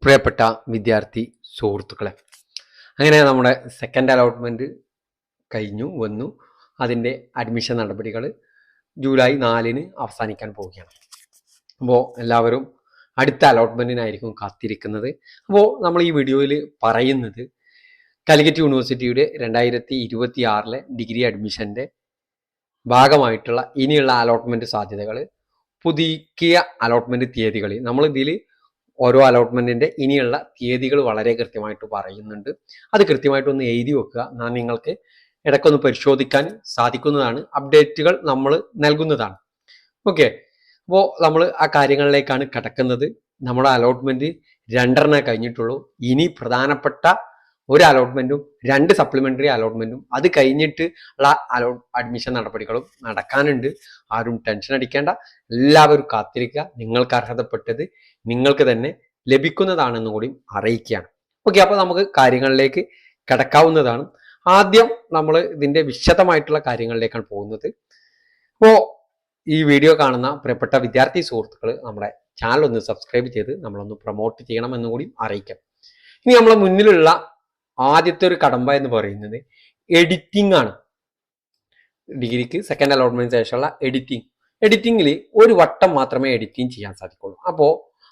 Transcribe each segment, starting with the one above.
പ്രിയപ്പെട്ട വിദ്യാർത്ഥി സുഹൃത്തുക്കളെ, അങ്ങനെ നമ്മുടെ സെക്കൻഡ് അലോട്ട്മെൻറ്റ് വന്നു. അതിൻ്റെ അഡ്മിഷൻ നടപടികൾ ജൂലൈ 4-ന് അവസാനിക്കാൻ പോവുകയാണ്. അപ്പോൾ എല്ലാവരും അടുത്ത അലോട്ട്മെൻറ്റിനായിരിക്കും കാത്തിരിക്കുന്നത്. അപ്പോൾ നമ്മൾ ഈ വീഡിയോയിൽ പറയുന്നത് കാലിക്കറ്റ് യൂണിവേഴ്സിറ്റിയുടെ 2026 ഡിഗ്രി അഡ്മിഷൻ്റെ ഭാഗമായിട്ടുള്ള ഇനിയുള്ള അലോട്ട്മെൻറ്റ് സാധ്യതകൾ, പുതുക്കിയ അലോട്ട്മെൻറ്റ് തീയതികൾ. നമ്മളിതിൽ ഓരോ അലോട്ട്മെൻറ്റിൻ്റെ ഇനിയുള്ള തീയതികൾ വളരെ കൃത്യമായിട്ട് പറയുന്നുണ്ട്. അത് കൃത്യമായിട്ടൊന്ന് എഴുതി വെക്കുക. എന്നാൽ നിങ്ങൾക്ക് ഇടയ്ക്കൊന്ന് പരിശോധിക്കാൻ സാധിക്കുന്നതാണ്. അപ്ഡേറ്റുകൾ നമ്മൾ നൽകുന്നതാണ്. ഓക്കെ, അപ്പോൾ നമ്മൾ ആ കാര്യങ്ങളിലേക്കാണ് കിടക്കുന്നത്. നമ്മുടെ അലോട്ട്മെൻറ്റ് 2 കഴിഞ്ഞിട്ടുള്ളൂ. ഇനി പ്രധാനപ്പെട്ട ഒരു അലോട്ട്മെൻറ്റും 2 സപ്ലിമെൻ്ററി അലോട്ട്മെൻറ്റും അത് കഴിഞ്ഞിട്ട് ഉള്ള അഡ്മിഷൻ നടപടികളും നടക്കാനുണ്ട്. ആരും ടെൻഷൻ അടിക്കേണ്ട, എല്ലാവരും കാത്തിരിക്കുക. നിങ്ങൾക്ക് അർഹതപ്പെട്ടത് നിങ്ങൾക്ക് തന്നെ ലഭിക്കുന്നതാണെന്ന് കൂടി അറിയിക്കുകയാണ്. ഓക്കെ, അപ്പോൾ നമുക്ക് കാര്യങ്ങളിലേക്ക് കിടക്കാവുന്നതാണ്. ആദ്യം നമ്മൾ ഇതിൻ്റെ വിശദമായിട്ടുള്ള കാര്യങ്ങളിലേക്കാണ് പോകുന്നത്. അപ്പോൾ ഈ വീഡിയോ കാണുന്ന പ്രിയപ്പെട്ട വിദ്യാർത്ഥി സുഹൃത്തുക്കൾ നമ്മുടെ ചാനൽ ഒന്ന് സബ്സ്ക്രൈബ് ചെയ്ത് നമ്മളൊന്ന് പ്രൊമോട്ട് ചെയ്യണമെന്ന് കൂടി അറിയിക്കാം. ഇനി നമ്മളെ മുന്നിലുള്ള ആദ്യത്തെ ഒരു കടമ്പ എന്ന് പറയുന്നത് എഡിറ്റിംഗ് ആണ്. ഡിഗ്രിക്ക് സെക്കൻഡ് അലോട്ട്മെന്റിന് ശേഷമുള്ള എഡിറ്റിംഗിൽ ഒരു വട്ടം മാത്രമേ എഡിറ്റിംഗ് ചെയ്യാൻ സാധിക്കുള്ളൂ. അപ്പോൾ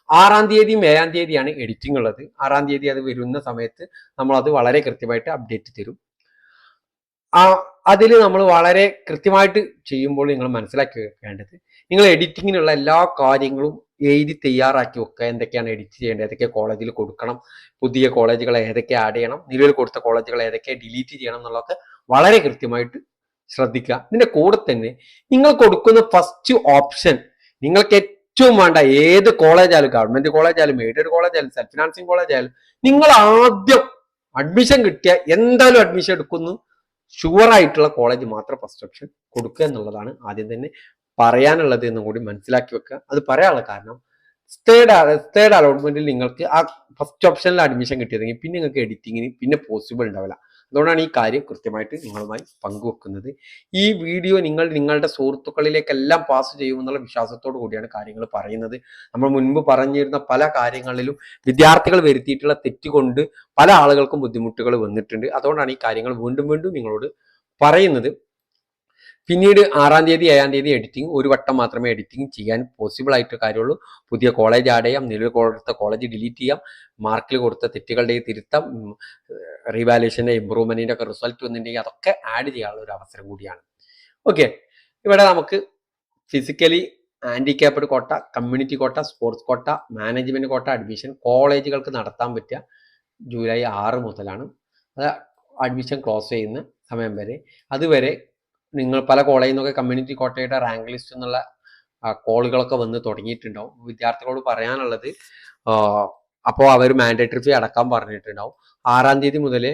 6-ാം തീയതിയും 7-ാം തീയതിയാണ് എഡിറ്റിംഗ് ഉള്ളത്. 6-ാം തീയതി അത് വരുന്ന സമയത്ത് നമ്മളത് വളരെ കൃത്യമായിട്ട് അപ്ഡേറ്റ് തരും. അതിൽ നമ്മൾ വളരെ കൃത്യമായിട്ട് ചെയ്യുമ്പോൾ നിങ്ങൾ മനസ്സിലാക്കി വെക്കേണ്ടത്, നിങ്ങൾ എഡിറ്റിങ്ങിനുള്ള എല്ലാ കാര്യങ്ങളും എഴുതി തയ്യാറാക്കി വെക്കുക. എന്തൊക്കെയാണ് എഡിറ്റ് ചെയ്യേണ്ടത്, ഏതൊക്കെ കോളേജിൽ കൊടുക്കണം, പുതിയ കോളേജുകൾ ഏതൊക്കെ ആഡ് ചെയ്യണം, നിലവിൽ കൊടുത്ത കോളേജുകൾ ഏതൊക്കെ ഡിലീറ്റ് ചെയ്യണം എന്നുള്ളതൊക്കെ വളരെ കൃത്യമായിട്ട് ശ്രദ്ധിക്കുക. ഇതിന്റെ കൂടെ തന്നെ നിങ്ങൾ കൊടുക്കുന്ന ഫസ്റ്റ് ഓപ്ഷൻ, നിങ്ങൾക്ക് ഏറ്റവും വേണ്ട ഏത് കോളേജായാലും, ഗവൺമെന്റ് കോളേജായാലും, എയ്ഡഡ് കോളേജായാലും, സെൽഫ് ഫിനാൻസിങ് കോളേജായാലും, നിങ്ങൾ ആദ്യം അഡ്മിഷൻ കിട്ടിയ എന്തായാലും അഡ്മിഷൻ എടുക്കുന്നു ഷുവറായിട്ടുള്ള കോളേജ് മാത്രം ഫസ്റ്റ് ഓപ്ഷൻ കൊടുക്കുക എന്നുള്ളതാണ് ആദ്യം തന്നെ പറയാനുള്ളത് എന്ന് കൂടി മനസ്സിലാക്കി വെക്കുക. അത് പറയാനുള്ള കാരണം, തേർഡ് അലോട്ട്മെന്റിൽ നിങ്ങൾക്ക് ആ ഫസ്റ്റ് ഓപ്ഷനിൽ അഡ്മിഷൻ കിട്ടിയതെങ്കിൽ പിന്നെ നിങ്ങൾക്ക് എഡിറ്റിങ്ങിന് പിന്നെ പോസിബിൾ ഉണ്ടാവില്ല. അതുകൊണ്ടാണ് ഈ കാര്യം കൃത്യമായിട്ട് നിങ്ങളുമായി പങ്കുവെക്കുന്നത്. ഈ വീഡിയോ നിങ്ങളുടെ സുഹൃത്തുക്കളിലേക്കെല്ലാം പാസ് ചെയ്യുമെന്നുള്ള വിശ്വാസത്തോടു കൂടിയാണ് കാര്യങ്ങൾ പറയുന്നത്. നമ്മൾ മുൻപ് പറഞ്ഞിരുന്ന പല കാര്യങ്ങളിലും വിദ്യാർത്ഥികൾ വരുത്തിയിട്ടുള്ള തെറ്റുകൊണ്ട് പല ആളുകൾക്കും ബുദ്ധിമുട്ടുകൾ വന്നിട്ടുണ്ട്. അതുകൊണ്ടാണ് ഈ കാര്യങ്ങൾ വീണ്ടും വീണ്ടും നിങ്ങളോട് പറയുന്നത്. പിന്നീട് 6-ാം തീയതി 7-ാം തീയതി എഡിറ്റിംഗ് ഒരു വട്ടം മാത്രമേ എഡിറ്റിംഗ് ചെയ്യാൻ പോസിബിൾ ആയിട്ട് കാര്യമുള്ളൂ. പുതിയ കോളേജ് ആഡ് ചെയ്യാം, നിലവിൽ കൊടുത്ത കോളേജ് ഡിലീറ്റ് ചെയ്യാം, മാർക്കിൽ കൊടുത്ത തെറ്റുകളുടെ തിരുത്താം, റീവാലുവേഷൻ്റെ ഇമ്പ്രൂവ്മെന്റിന്റെ ഒക്കെ റിസൾട്ട് വന്നിട്ടുണ്ടെങ്കിൽ അതൊക്കെ ആഡ് ചെയ്യാനുള്ള ഒരു അവസരം കൂടിയാണ്. ഓക്കെ, ഇവിടെ നമുക്ക് ഫിസിക്കലി ഹാൻഡിക്യാപ്ഡ് കോട്ട, community quota, sports quota, management കോട്ട അഡ്മിഷൻ കോളേജുകൾക്ക് നടത്താൻ പറ്റുക ജൂലൈ 6 മുതലാണ്. അത് അഡ്മിഷൻ ക്ലോസ് ചെയ്യുന്ന സമയം വരെ. അതുവരെ നിങ്ങൾ പല കോളേജിൽ നിന്നൊക്കെ കമ്മ്യൂണിറ്റി കോട്ടയുടെ റാങ്ക് ലിസ്റ്റ് എന്നുള്ള കോളുകളൊക്കെ വന്ന് തുടങ്ങിയിട്ടുണ്ടാവും. വിദ്യാർത്ഥികളോട് പറയാനുള്ളത്, അപ്പോൾ അവർ മാൻഡേറ്ററി ഫീ അടക്കാൻ പറഞ്ഞിട്ടുണ്ടാവും. 6-ാം തീയതി മുതൽ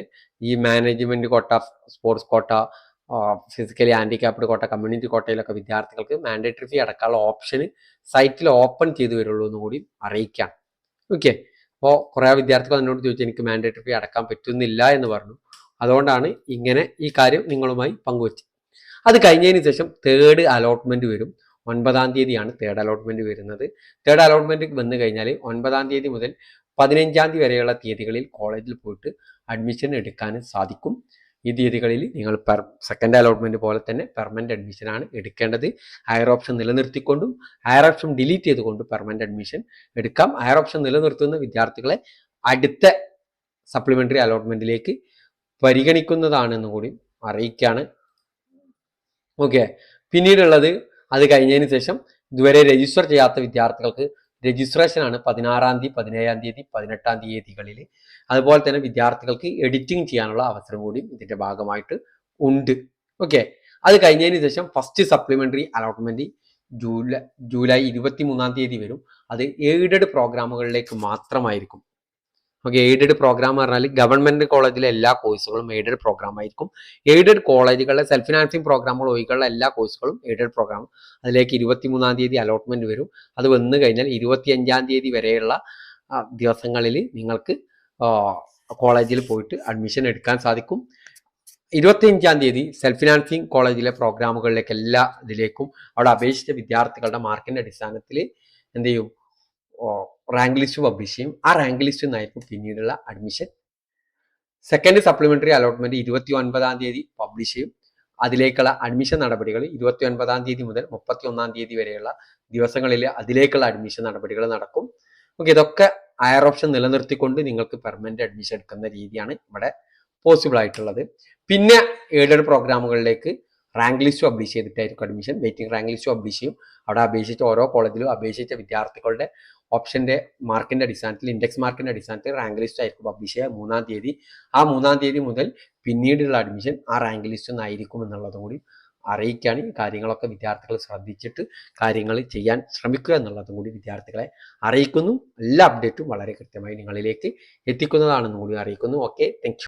ഈ മാനേജ്മെന്റ് കോട്ട, സ്പോർട്സ് കോട്ട, ഫിസിക്കലി ഹാൻഡിക്യാപ്ഡ് കോട്ട, കമ്മ്യൂണിറ്റി കോട്ടയിലൊക്കെ വിദ്യാർത്ഥികൾക്ക് മാൻഡേറ്ററി ഫീ അടക്കാനുള്ള ഓപ്ഷന് സൈറ്റിൽ ഓപ്പൺ ചെയ്ത് വരുള്ളൂ എന്ന് കൂടി അറിയിക്കാം. ഓക്കെ, അപ്പോൾ കുറേ വിദ്യാർത്ഥികൾ എന്നോട് ചോദിച്ചു, എനിക്ക് മാൻഡേറ്ററി ഫീ അടക്കാൻ പറ്റുന്നില്ല എന്ന് പറഞ്ഞു. അതുകൊണ്ടാണ് ഇങ്ങനെ ഈ കാര്യം നിങ്ങളുമായി പങ്കുവച്ചത്. അത് കഴിഞ്ഞതിന് ശേഷം തേർഡ് അലോട്ട്മെന്റ് വരും. 9-ാം തീയതിയാണ് തേർഡ് അലോട്ട്മെന്റ് വരുന്നത്. തേർഡ് അലോട്ട്മെന്റ് വന്നു കഴിഞ്ഞാൽ 9-ാം തീയതി മുതൽ 15-ാം തീയതി വരെയുള്ള തീയതികളിൽ കോളേജിൽ പോയിട്ട് അഡ്മിഷൻ എടുക്കാൻ സാധിക്കും. ഈ തീയതികളിൽ നിങ്ങൾ സെക്കൻഡ് അലോട്ട്മെന്റ് പോലെ തന്നെ പെർമനന്റ് അഡ്മിഷനാണ് എടുക്കേണ്ടത്. ഹയർ ഓപ്ഷൻ നിലനിർത്തിക്കൊണ്ടും ഹയർ ഓപ്ഷൻ ഡിലീറ്റ് ചെയ്തുകൊണ്ടും പെർമനന്റ് അഡ്മിഷൻ എടുക്കാം. ഹയർ ഓപ്ഷൻ നിലനിർത്തുന്ന വിദ്യാർത്ഥികളെ അടുത്ത സപ്ലിമെന്ററി അലോട്ട്മെന്റിലേക്ക് പരിഗണിക്കുന്നതാണെന്ന് കൂടി അറിയിക്കുകയാണ്. ഓക്കെ, പിന്നീടുള്ളത്, അത് കഴിഞ്ഞതിന് ശേഷം ഇതുവരെ രജിസ്റ്റർ ചെയ്യാത്ത വിദ്യാർത്ഥികൾക്ക് രജിസ്ട്രേഷനാണ് 16-ാം തീയതി, 17-ാം തീയതി, 18-ാം തീയതികളിൽ. അതുപോലെ തന്നെ വിദ്യാർത്ഥികൾക്ക് എഡിറ്റിംഗ് ചെയ്യാനുള്ള അവസരം കൂടി ഇതിന്റെ ഭാഗമായിട്ട് ഉണ്ട്. ഓക്കെ, അത് കഴിഞ്ഞതിന് ശേഷം ഫസ്റ്റ് സപ്ലിമെന്ററി അലോട്ട്മെന്റ് ജൂലൈ 23-ാം തീയതി വരും. അത് എയ്ഡഡ് പ്രോഗ്രാമുകളിലേക്ക് മാത്രമായിരിക്കും. ഓക്കെ, എയ്ഡഡ് പ്രോഗ്രാം പറഞ്ഞാൽ ഗവൺമെന്റ് കോളേജിലെ എല്ലാ കോഴ്സുകളും എയ്ഡഡ് പ്രോഗ്രാം ആയിരിക്കും. എയ്ഡഡ് കോളേജുകളിലെ സെൽഫ് ഫിനാൻസിങ് പ്രോഗ്രാമുകൾ ഒഴികെയുള്ള എല്ലാ കോഴ്സുകളും എയ്ഡഡ് പ്രോഗ്രാം. അതിലേക്ക് 23-ാം തീയതി അലോട്ട്മെന്റ് വരും. അത് വന്നു കഴിഞ്ഞാൽ 25-ാം തീയതി വരെയുള്ള ദിവസങ്ങളിൽ നിങ്ങൾക്ക് കോളേജിൽ പോയിട്ട് അഡ്മിഷൻ എടുക്കാൻ സാധിക്കും. 25-ാം തീയതി സെൽഫ് ഫിനാൻസിങ് കോളേജിലെ പ്രോഗ്രാമുകളിലേക്ക് എല്ലാ ഇതിലേക്കും അവിടെ അപേക്ഷിച്ച വിദ്യാർത്ഥികളുടെ മാർക്കിന്റെ അടിസ്ഥാനത്തിൽ എന്ത് ചെയ്യും, റാങ്ക് ലിസ്റ്റ് പബ്ലിഷ് ചെയ്യും. ആ റാങ്ക് ലിസ്റ്റ് നിന്നായിരിക്കും പിന്നീടുള്ള admission. Second supplementary allotment 29 publish ചെയ്യും. അതിലേക്കുള്ള അഡ്മിഷൻ നടപടികൾ 29 മുതൽ 31 വരെയുള്ള ദിവസങ്ങളിൽ അതിലേക്കുള്ള അഡ്മിഷൻ നടപടികൾ നടക്കും. ഓക്കെ, ഇതൊക്കെ ഹയർ ഓപ്ഷൻ നിലനിർത്തിക്കൊണ്ട് നിങ്ങൾക്ക് പെർമനന്റ് അഡ്മിഷൻ എടുക്കുന്ന രീതിയാണ് ഇവിടെ പോസിബിൾ ആയിട്ടുള്ളത്. പിന്നെ എയ്ഡഡ് പ്രോഗ്രാമുകളിലേക്ക് റാങ്ക് ലിസ്റ്റ് പബ്ലിഷ് ചെയ്തിട്ടായിരിക്കും admission. Waiting rank list publish ചെയ്യും. അവിടെ അപേക്ഷിച്ച ഓരോ കോളേജിലും അപേക്ഷിച്ച വിദ്യാർത്ഥികളുടെ ഓപ്ഷന്റെ മാർക്കിന്റെ അടിസ്ഥാനത്തിൽ, ഇൻഡെക്സ് മാർക്കിന്റെ അടിസ്ഥാനത്തിൽ റാങ്ക് ലിസ്റ്റ് ആയിരിക്കും പബ്ലിഷ് ചെയ്യുക 3-ാം തീയതി. ആ 3-ാം തീയതി മുതൽ പിന്നീടുള്ള അഡ്മിഷൻ ആ റാങ്ക് ലിസ്റ്റ് ഒന്നായിരിക്കും എന്നുള്ളതും കൂടി അറിയിക്കുകയാണ്. ഈ കാര്യങ്ങളൊക്കെ വിദ്യാർത്ഥികൾ ശ്രദ്ധിച്ചിട്ട് കാര്യങ്ങൾ ചെയ്യാൻ ശ്രമിക്കുക എന്നുള്ളതും കൂടി വിദ്യാർത്ഥികളെ അറിയിക്കുന്നു. എല്ലാ അപ്ഡേറ്റും വളരെ കൃത്യമായി നിങ്ങളിലേക്ക് എത്തിക്കുന്നതാണെന്നും കൂടി അറിയിക്കുന്നു. Okay, thank you.